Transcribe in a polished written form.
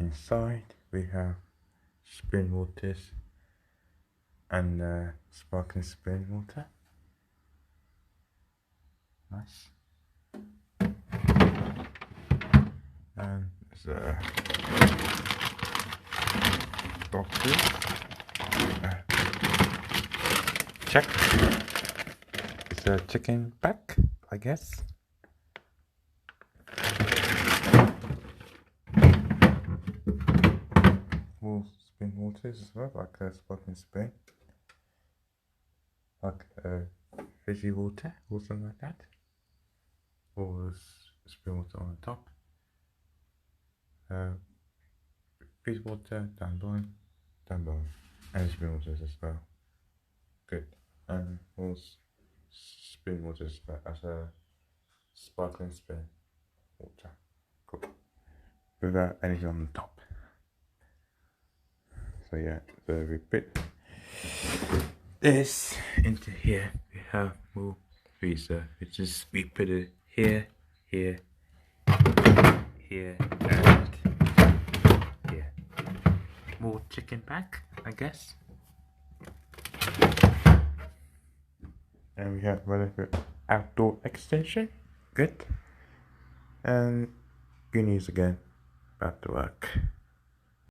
inside we have spring waters and sparkling spring water. Nice. And there's a boxes. Check. It's a chicken pack, I guess. More spring waters as well, like a sparkling spring, like fizzy water or something like that, or spring water on the top. Fizzy water down below, and spring waters as well. Good. And also spring waters as a sparkling spring water. Cool. Without anything on the top. So yeah, so we put this into here. We have more freezer, which is we put it here, here, here, and here. More chicken pack, I guess. And we have whatever outdoor extension. Good. And good news again about the work.